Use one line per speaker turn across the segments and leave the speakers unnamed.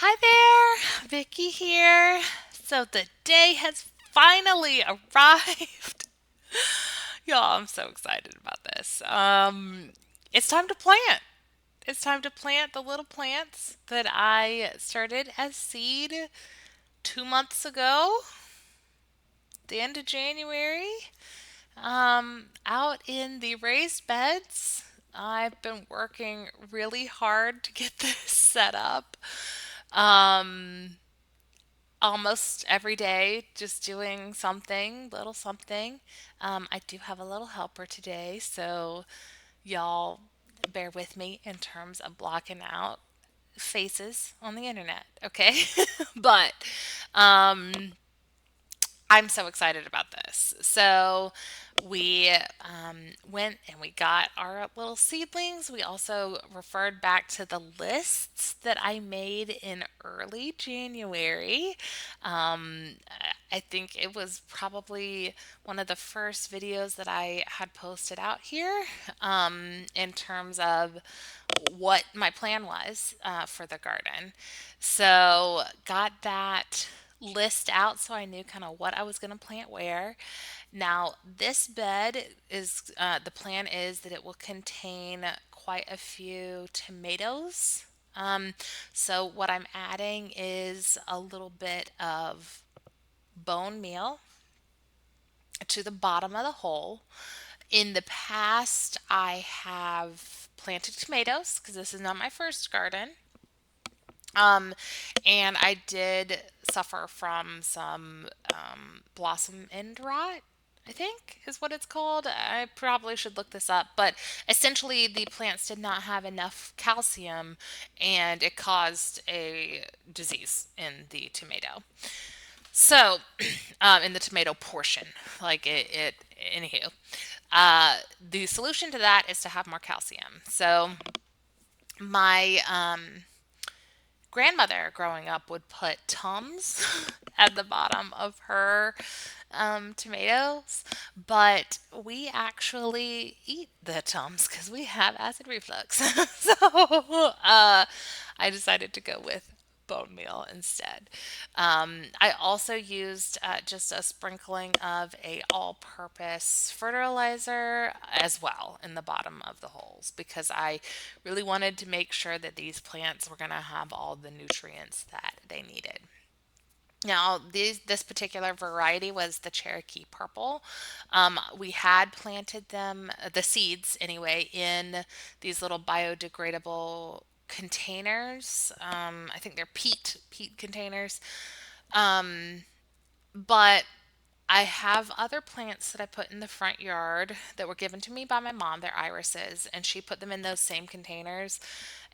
Hi there, Vicky here. So the day has finally arrived. Y'all, I'm so excited about this. It's time to plant. It's time to plant the little plants that I started as seed 2 months ago, the end of January, out in the raised beds. I've been working really hard to get this set up. Um, Almost every day, just doing something, little something. I do have a little helper today, so y'all bear with me in terms of blocking out faces on the internet, okay? But um, I'm so excited about this. So we went and we got our little seedlings. We also referred back to the lists that I made in early January. Um, I think it was probably one of the first videos that I had posted out here in terms of what my plan was for the garden. So, got that list out so I knew kind of what I was going to plant where. Now, this bed is the plan is that it will contain quite a few tomatoes. Um, so, what I'm adding is a little bit of bone meal to the bottom of the hole. In the past, I have planted tomatoes because this is not my first garden. Um, and I did suffer from some blossom end rot, I think is what it's called. I probably should look this up, but essentially the plants did not have enough calcium and it caused a disease in the tomato. So, in the tomato portion, like anywho, the solution to that is to have more calcium. So, my grandmother growing up would put Tums at the bottom of her tomatoes, but we actually eat the Tums because we have acid reflux. So I decided to go with bone meal instead. I also used just a sprinkling of a all-purpose fertilizer as well in the bottom of the holes because I really wanted to make sure that these plants were going to have all the nutrients that they needed. Now, this particular variety was the Cherokee Purple. We had planted them, the seeds anyway, in these little biodegradable containers. I think they're peat containers. But I have other plants that I put in the front yard that were given to me by my mom. They're irises, and she put them in those same containers.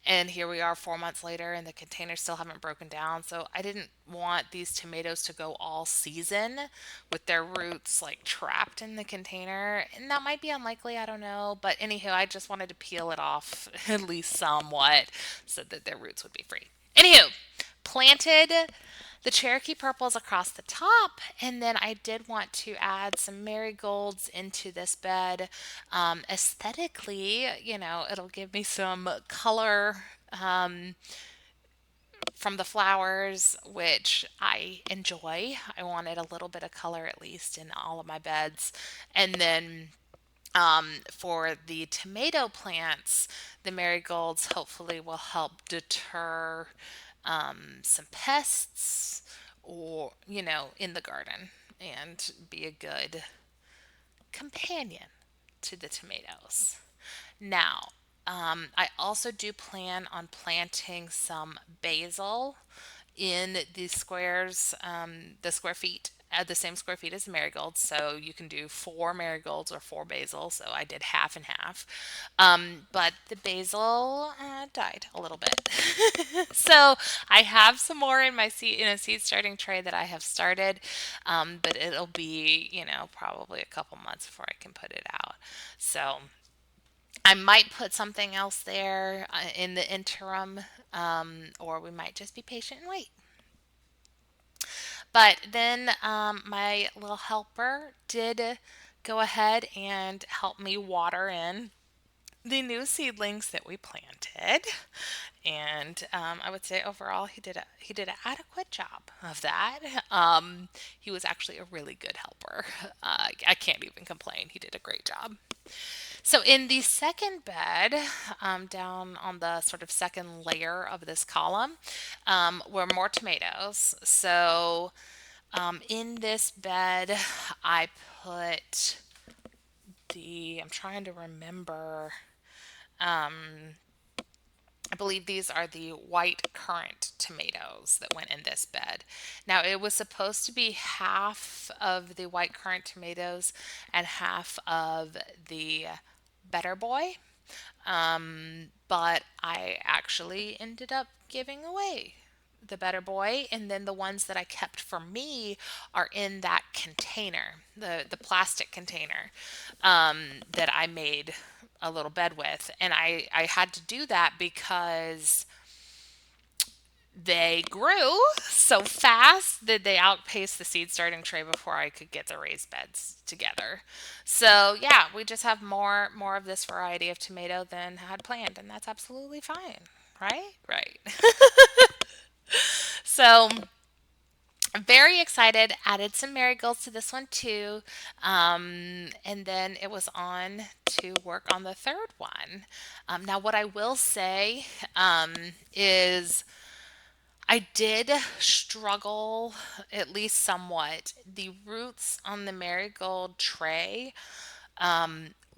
And here we are 4 months later, and the containers still haven't broken down. So I didn't want these tomatoes to go all season with their roots like trapped in the container. And that might be unlikely, I don't know. But anywho, I just wanted to peel it off at least somewhat so that their roots would be free. Anywho, planted the Cherokee purples across the top, and then I did want to add some marigolds into this bed. Aesthetically, it'll give me some color from the flowers, which I enjoy. I wanted a little bit of color at least in all of my beds. And then for the tomato plants, the marigolds hopefully will help deter some pests or, in the garden and be a good companion to the tomatoes. Now, I also do plan on planting some basil in the square feet, the same square feet as the marigolds. So you can do four marigolds or four basil. So I did half and half. But the basil died a little bit. So I have some more in my seed starting tray that I have started. But it'll be, probably a couple months before I can put it out. So I might put something else there in the interim, or we might just be patient and wait. But then my little helper did go ahead and help me water in the new seedlings that we planted. And I would say overall he did an adequate job of that. He was actually a really good helper. I can't even complain. He did a great job. So in the second bed, down on the sort of second layer of this column, were more tomatoes. So in this bed, I put I'm trying to remember. I believe these are the white currant tomatoes that went in this bed. Now, it was supposed to be half of the white currant tomatoes and half of the Better Boy. But I actually ended up giving away the Better Boy, and then the ones that I kept for me are in that container, the plastic container that I made a little bed with. And I had to do that because they grew so fast that they outpaced the seed starting tray before I could get the raised beds together. So yeah, we just have more of this variety of tomato than I had planned, and that's absolutely fine. Right? Right. So very excited. Added some marigolds to this one too. And then it was on to work on the third one. Now, what I will say is I did struggle, at least somewhat. The roots on the marigold tray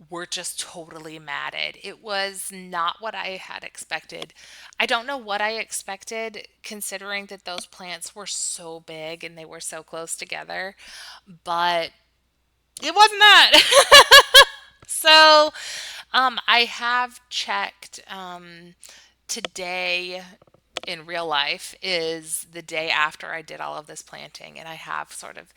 were just totally matted. It was not what I had expected. I don't know what I expected, considering that those plants were so big and they were so close together, but it wasn't that. So, I have checked today in real life is the day after I did all of this planting, and I have sort of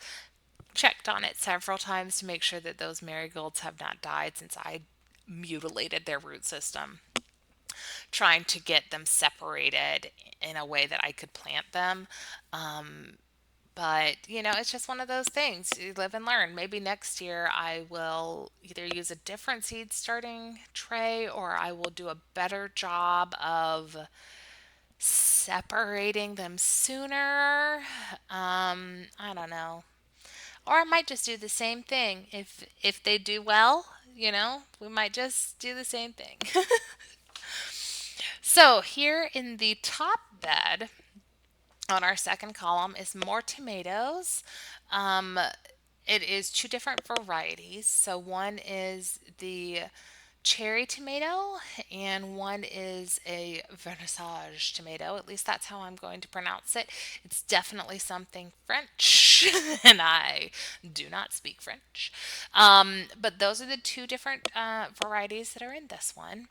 checked on it several times to make sure that those marigolds have not died since I mutilated their root system, trying to get them separated in a way that I could plant them. But, it's just one of those things. You live and learn. Maybe next year I will either use a different seed starting tray or I will do a better job of separating them sooner. I don't know. Or I might just do the same thing. If they do well, we might just do the same thing. So here in the top bed on our second column is more tomatoes. Um, it is two different varieties. So one is the cherry tomato and one is a vernissage tomato. At least that's how I'm going to pronounce it. It's definitely something French, and I do not speak French. But those are the two different varieties that are in this one.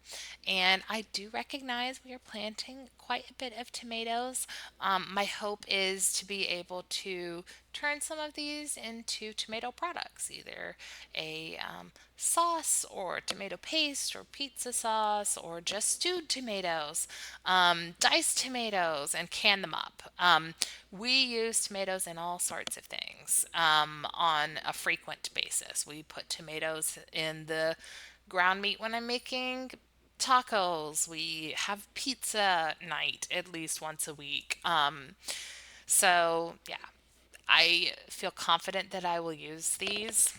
And I do recognize we are planting quite a bit of tomatoes. My hope is to be able to turn some of these into tomato products, either a sauce or tomato paste or pizza sauce or just stewed tomatoes, diced tomatoes, and can them up. We use tomatoes in all sorts of things on a frequent basis. We put tomatoes in the ground meat when I'm making tacos. We have pizza night at least once a week. So, yeah, I feel confident that I will use these.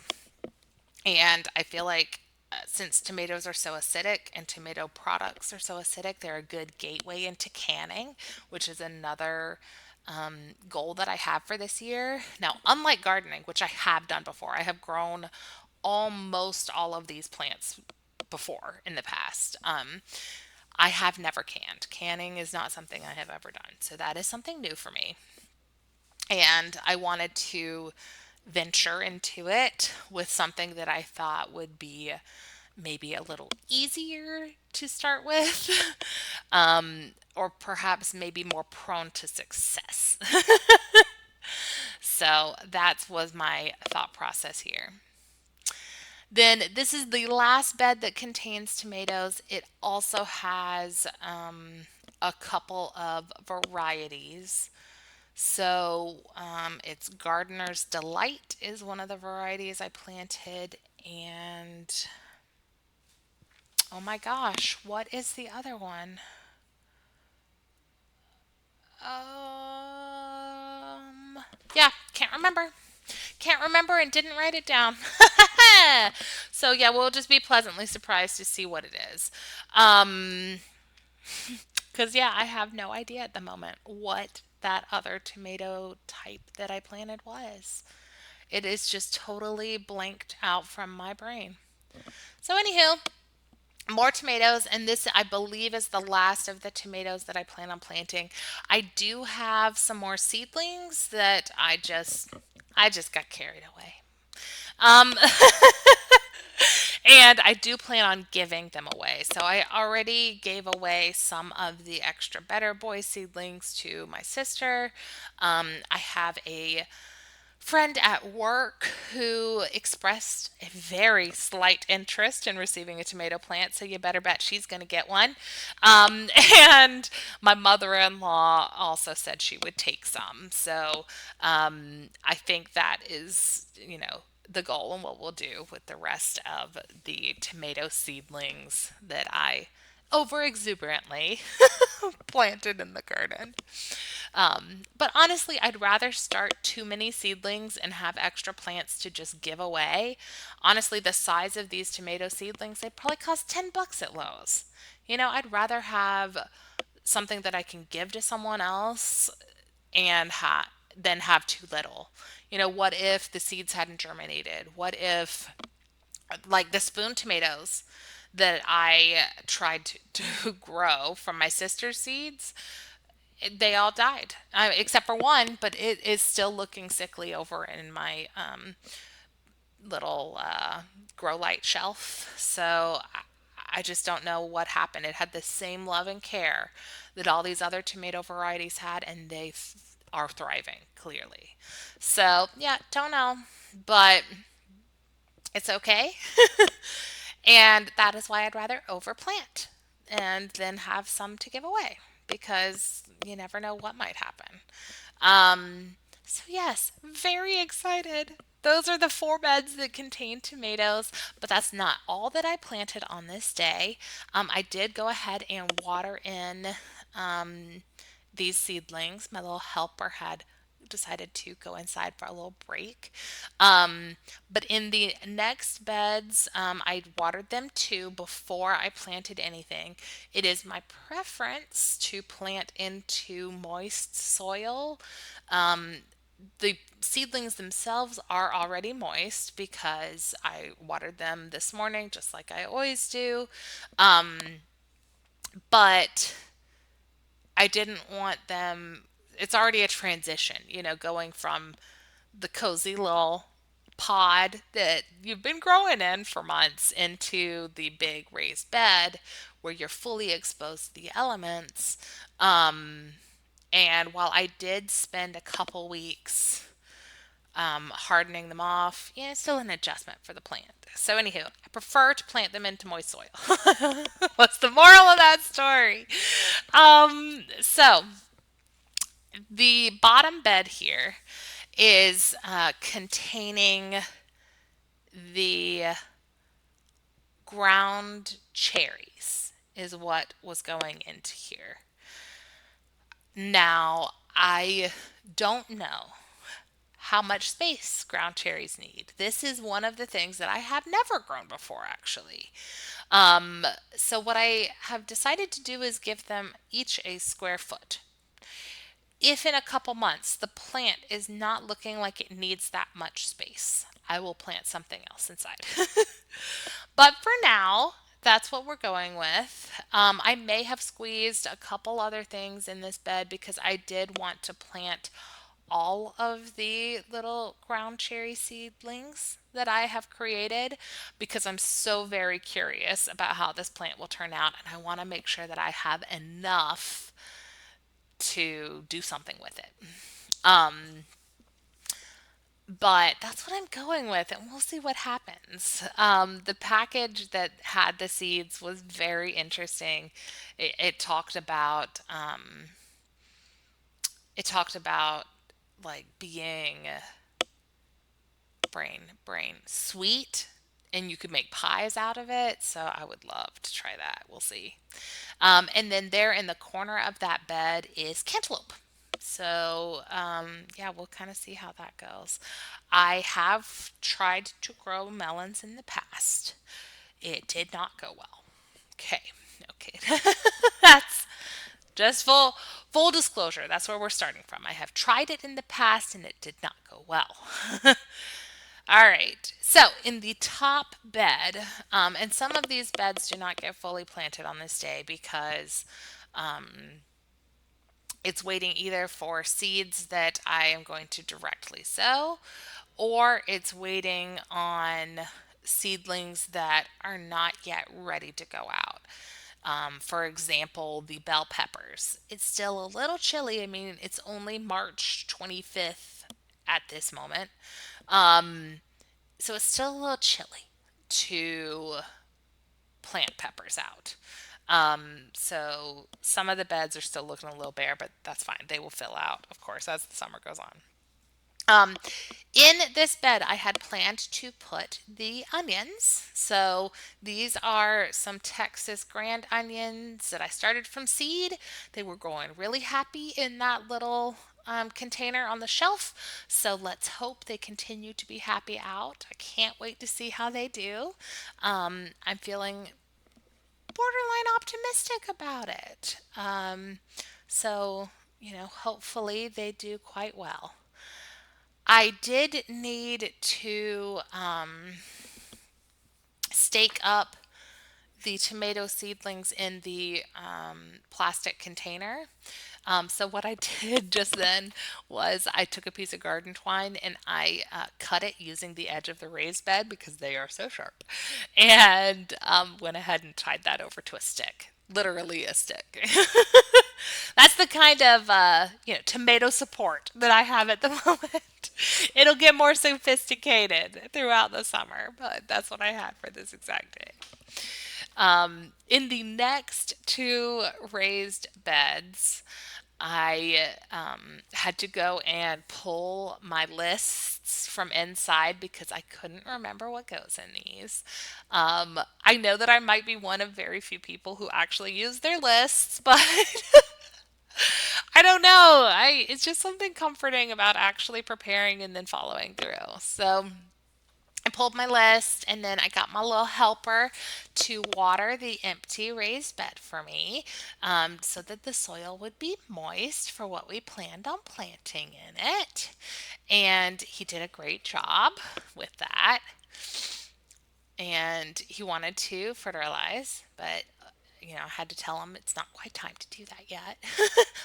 And I feel like since tomatoes are so acidic and tomato products are so acidic, they're a good gateway into canning, which is another goal that I have for this year. Now, unlike gardening, which I have done before, I have grown almost all of these plants before in the past. I have never canned. Canning is not something I have ever done. So that is something new for me. And I wanted to venture into it with something that I thought would be maybe a little easier to start with, or perhaps maybe more prone to success. So that was my thought process here. Then this is the last bed that contains tomatoes. It also has a couple of varieties. So it's Gardener's Delight is one of the varieties I planted, and oh my gosh, what is the other one? Yeah, can't remember. Can't remember and didn't write it down. So yeah, we'll just be pleasantly surprised to see what it is. Um, because yeah, I have no idea at the moment what that other tomato type that I planted was. It is just totally blanked out from my brain. So anywho, more tomatoes, and this I believe is the last of the tomatoes that I plan on planting. I do have some more seedlings that I just got carried away. Um, and I do plan on giving them away. So I already gave away some of the extra Better Boy seedlings to my sister. I have a friend at work who expressed a very slight interest in receiving a tomato plant, so you better bet she's going to get one. Um, and my mother in law also said she would take some. So I think that is, the goal and what we'll do with the rest of the tomato seedlings that I over exuberantly planted in the garden. But honestly, I'd rather start too many seedlings and have extra plants to just give away. Honestly, the size of these tomato seedlings, they probably cost $10 at Lowe's. I'd rather have something that I can give to someone else and than have too little. What if the seeds hadn't germinated? What if, like the spoon tomatoes that I tried to grow from my sister's seeds, they all died, except for one, but it is still looking sickly over in my little grow light shelf. So I just don't know what happened. It had the same love and care that all these other tomato varieties had, and they are thriving clearly. So yeah, don't know, but it's okay. And that is why I'd rather overplant and then have some to give away because you never know what might happen. So yes, very excited. Those are the four beds that contain tomatoes, but that's not all that I planted on this day. I did go ahead and water in um, these seedlings. My little helper had decided to go inside for a little break. But in the next beds, I watered them too before I planted anything. It is my preference to plant into moist soil. The seedlings themselves are already moist because I watered them this morning just like I always do. Um, but I didn't want them, it's already a transition, going from the cozy little pod that you've been growing in for months into the big raised bed where you're fully exposed to the elements. Um, and while I did spend a couple weeks hardening them off, yeah, it's still an adjustment for the plant. So, anywho, I prefer to plant them into moist soil. What's the moral of that story? So the bottom bed here is containing the ground cherries, is what was going into here. Now, I don't know how much space ground cherries need. This is one of the things that I have never grown before, actually. Um, so, what I have decided to do is give them each a square foot. If in a couple months the plant is not looking like it needs that much space, I will plant something else inside. But for now, that's what we're going with. I may have squeezed a couple other things in this bed because I did want to plant all of the little ground cherry seedlings that I have created because I'm so very curious about how this plant will turn out and I want to make sure that I have enough to do something with it. Um, but that's what I'm going with, and we'll see what happens. The package that had the seeds was very interesting. It talked about like being brain sweet, and you could make pies out of it. So I would love to try that. We'll see. And then there in the corner of that bed is cantaloupe. So, yeah, we'll kind of see how that goes. I have tried to grow melons in the past. It did not go well. Okay. Okay. That's just full disclosure. That's where we're starting from. I have tried it in the past and it did not go well. All right. So in the top bed, and some of these beds do not get fully planted on this day because it's waiting either for seeds that I am going to directly sow, or it's waiting on seedlings that are not yet ready to go out. For example, the bell peppers. It's still a little chilly. I mean, it's only March 25th at this moment. So it's still a little chilly to plant peppers out. So some of the beds are still looking a little bare, but that's fine. They will fill out, of course, as the summer goes on. Um, in this bed, I had planned to put the onions. So these are some Texas grand onions that I started from seed. They were growing really happy in that little container on the shelf. So let's hope they continue to be happy out. I can't wait to see how they do. I'm feeling borderline optimistic about it. So, hopefully they do quite well. I did need to stake up the tomato seedlings in the plastic container. So what I did just then was I took a piece of garden twine and I cut it using the edge of the raised bed because they are so sharp, and went ahead and tied that over to a stick, literally a stick. That's the kind of tomato support that I have at the moment. It'll get more sophisticated throughout the summer, but that's what I had for this exact day. In the next two raised beds, I had to go and pull my lists from inside because I couldn't remember what goes in these. I know that I might be one of very few people who actually use their lists, but I don't know. It's just something comforting about actually preparing and then following through. So I pulled my list and then I got my little helper to water the empty raised bed for me, so that the soil would be moist for what we planned on planting in it. And he did a great job with that. And he wanted to fertilize, but I had to tell him it's not quite time to do that yet.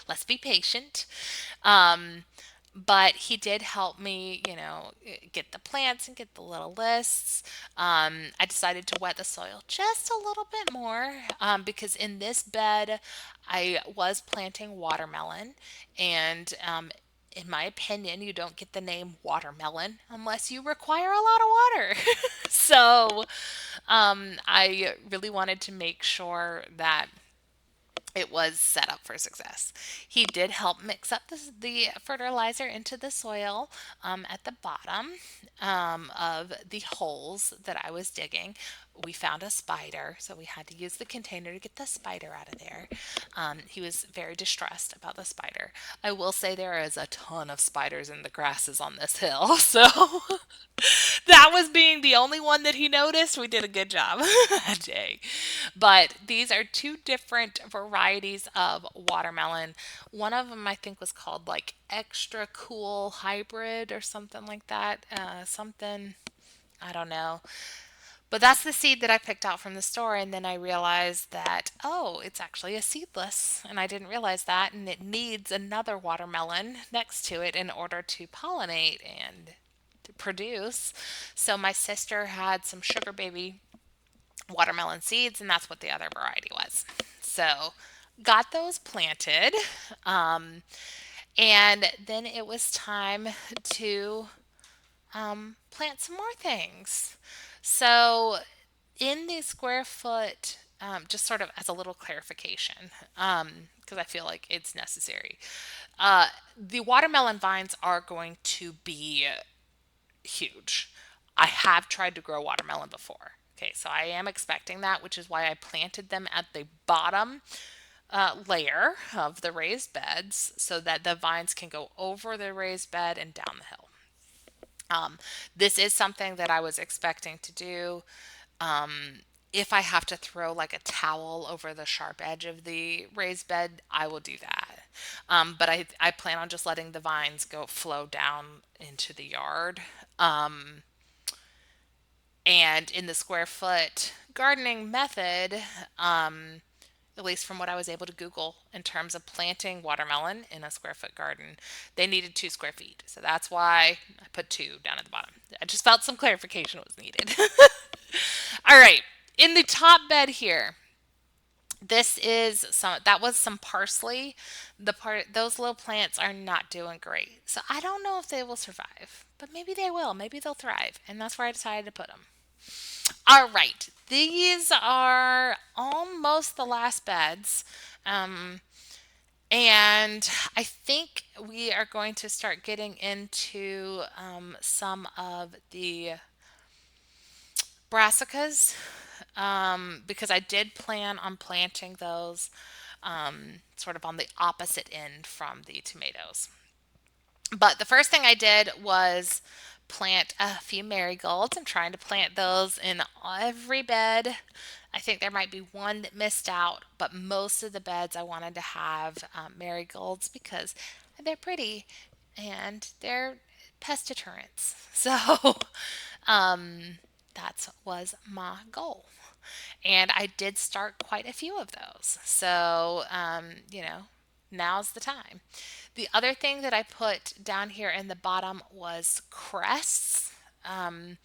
Let's be patient. Um, but he did help me, get the plants and get the little lists. I decided to wet the soil just a little bit more, because in this bed I was planting watermelon, and in my opinion, you don't get the name watermelon unless you require a lot of water. So I really wanted to make sure that it was set up for success. He did help mix up the fertilizer into the soil at the bottom of the holes that I was digging. We found a spider, so we had to use the container to get the spider out of there. He was very distressed about the spider. I will say there is a ton of spiders in the grasses on this hill, so that was being the only one that he noticed. We did a good job that day. But these are two different varieties of watermelon. One of them I think was called like extra cool hybrid or something like that. Something, I don't know. But that's the seed that I picked out from the store, and then I realized that, oh, it's actually a seedless, and I didn't realize that, and it needs another watermelon next to it in order to pollinate and to produce. So my sister had some sugar baby watermelon seeds, and that's what the other variety was. So got those planted, um, and then it was time to plant some more things. So in the square foot, just sort of as a little clarification, because I feel like it's necessary. The watermelon vines are going to be huge. I have tried to grow watermelon before. Okay, so I am expecting that, which is why I planted them at the bottom layer of the raised beds so that the vines can go over the raised bed and down the hill. Um, this is something that I was expecting to do. If I have to throw like a towel over the sharp edge of the raised bed, I will do that. But I plan on just letting the vines go flow down into the yard. And in the square foot gardening method, at least from what I was able to Google in terms of planting watermelon in a square foot garden, they needed 2 square feet. So that's why I put two down at the bottom. I just felt some clarification was needed. All right. In the top bed here, this is that was some parsley. Those little plants are not doing great. So I don't know if they will survive, but maybe they will. Maybe they'll thrive. And that's where I decided to put them. All right. These are almost the last beds. Um, and I think we are going to start getting into some of the brassicas because I did plan on planting those sort of on the opposite end from the tomatoes. But the first thing I did was plant a few marigolds. I'm trying to plant those in every bed. I think there might be one that missed out, but most of the beds I wanted to have marigolds because they're pretty and they're pest deterrents. So that was my goal. And I did start quite a few of those. So, now's the time. The other thing that I put down here in the bottom was crests. And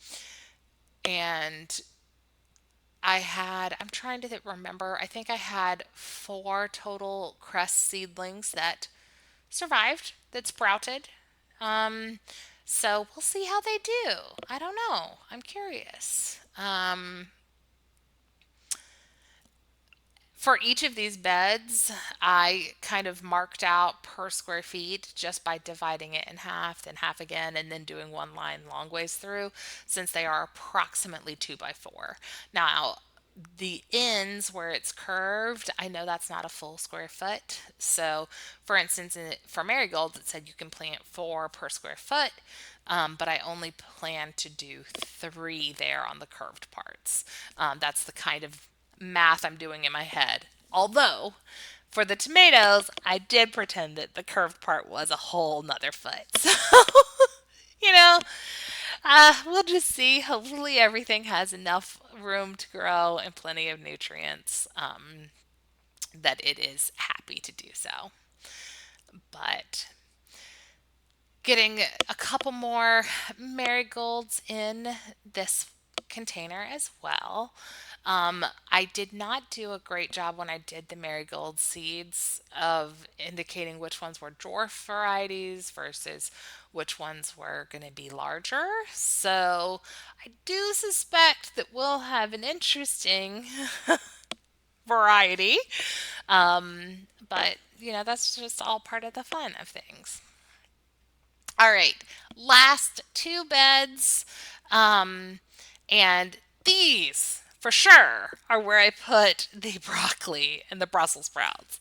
I'm trying to remember, I think I had 4 total crest seedlings that survived, that sprouted. Um, so we'll see how they do. I don't know. I'm curious. For each of these beds, I kind of marked out per square feet just by dividing it in half, then half again, and then doing one line long ways through, since they are approximately 2 by 4. Now, the ends where it's curved, I know that's not a full square foot. So, for instance, for marigolds, it said you can plant 4 per square foot, but I only plan to do 3 there on the curved parts. That's the kind of math I'm doing in my head. Although, for the tomatoes, I did pretend that the curved part was a whole nother foot. So, you know, we'll just see. Hopefully, everything has enough room to grow and plenty of nutrients that it is happy to do so. But getting a couple more marigolds in this container as well. I did not do a great job when I did the marigold seeds of indicating which ones were dwarf varieties versus which ones were going to be larger. So I do suspect that we'll have an interesting variety. But, that's just all part of the fun of things. All right, last 2 beds. And these, for sure, are where I put the broccoli and the Brussels sprouts.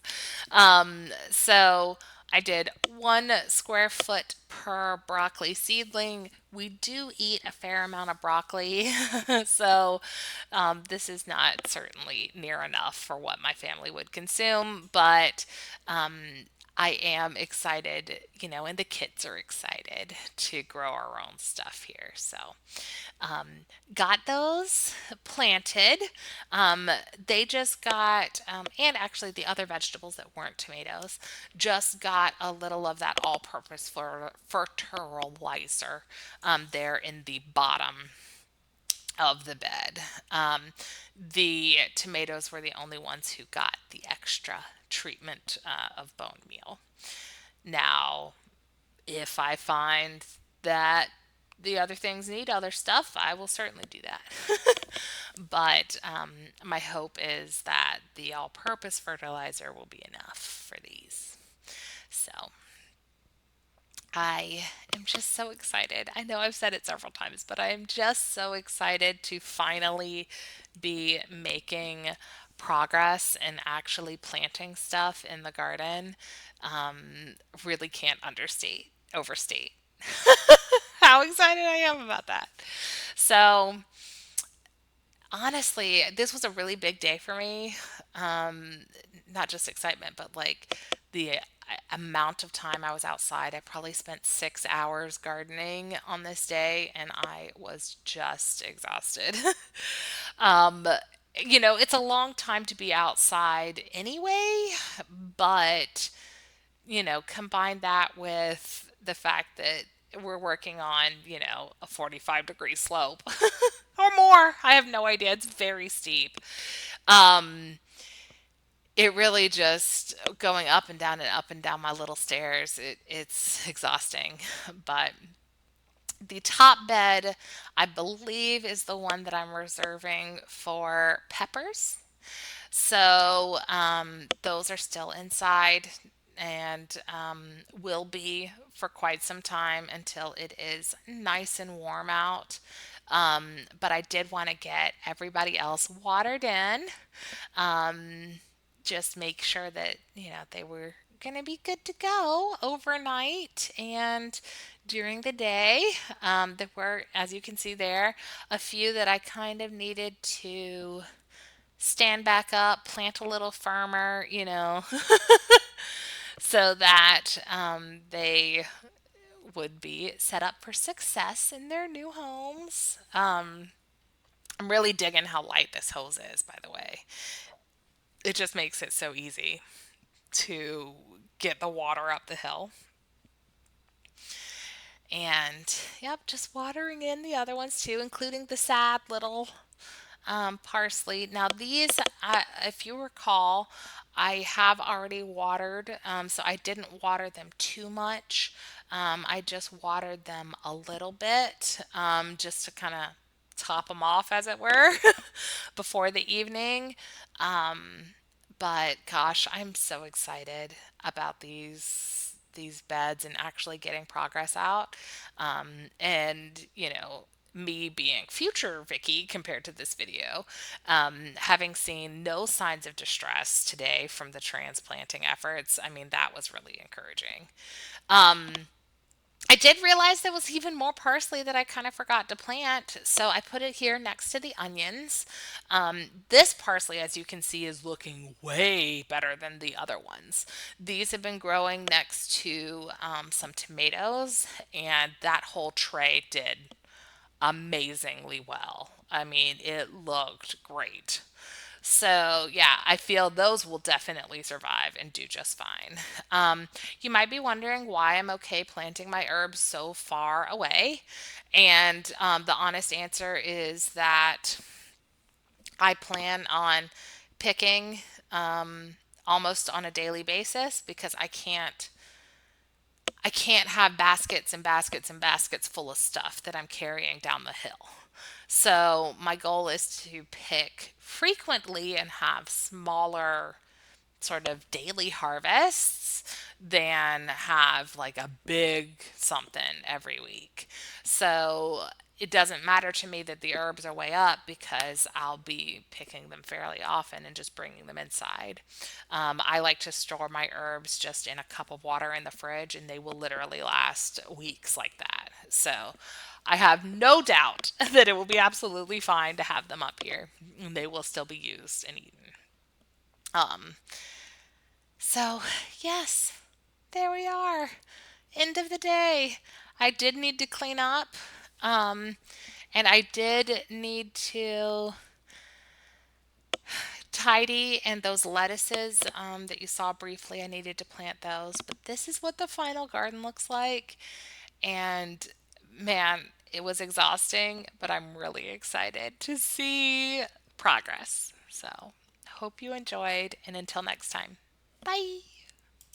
So I did 1 square foot per broccoli seedling. We do eat a fair amount of broccoli, so this is not certainly near enough for what my family would consume, but I am excited, and the kids are excited to grow our own stuff here. So, um, got those planted. They just got, and actually the other vegetables that weren't tomatoes, just got a little of that all purpose fertilizer there in the bottom of the bed. The tomatoes were the only ones who got the extra treatment of bone meal. Now, if I find that the other things need other stuff, I will certainly do that. But my hope is that the all purpose fertilizer will be enough for these. So I am just so excited. I know I've said it several times, but I am just so excited to finally be making progress in actually planting stuff in the garden, really can't overstate how excited I am about that. So, honestly, this was a really big day for me. Um, Not just excitement, but like the amount of time I was outside. I probably spent 6 hours gardening on this day, and I was just exhausted. um, it's a long time to be outside anyway, but combine that with the fact that we're working on, a 45-degree slope or more. I have no idea. It's very steep. Um, it really just going up and down and up and down my little stairs. It's exhausting. But the top bed, I believe, is the one that I'm reserving for peppers. So those are still inside and will be for quite some time until it is nice and warm out. But I did want to get everybody else watered in. Um, just make sure that, they were going to be good to go overnight and during the day. There were, as you can see there, a few that I kind of needed to stand back up, plant a little firmer, so that they would be set up for success in their new homes. I'm really digging how light this hose is, by the way. It just makes it so easy to get the water up the hill. And yep, just watering in the other ones too, including the sad little parsley. Now these, if you recall, I have already watered, so I didn't water them too much. I just watered them a little bit, just to kind of top them off, as it were, before the evening. But gosh, I'm so excited about these beds and actually getting progress out. And me being future Vicky compared to this video, having seen no signs of distress today from the transplanting efforts, I mean, that was really encouraging. Um, I did realize there was even more parsley that I kind of forgot to plant, so I put it here next to the onions. This parsley, as you can see, is looking way better than the other ones. These have been growing next to some tomatoes, and that whole tray did amazingly well. I mean, it looked great. So, yeah, I feel those will definitely survive and do just fine. You might be wondering why I'm okay planting my herbs so far away. And the honest answer is that I plan on picking almost on a daily basis because I can't have baskets and baskets and baskets full of stuff that I'm carrying down the hill. So my goal is to pick frequently and have smaller sort of daily harvests than have like a big something every week. So it doesn't matter to me that the herbs are way up because I'll be picking them fairly often and just bringing them inside. I like to store my herbs just in a cup of water in the fridge and they will literally last weeks like that. So I have no doubt that it will be absolutely fine to have them up here and they will still be used and eaten. Um, so, yes, there we are. End of the day. I did need to clean up. Um, and I did need to tidy, and those lettuces that you saw briefly, I needed to plant those. But this is what the final garden looks like. And man, it was exhausting, but I'm really excited to see progress. So, hope you enjoyed, and until next time, bye.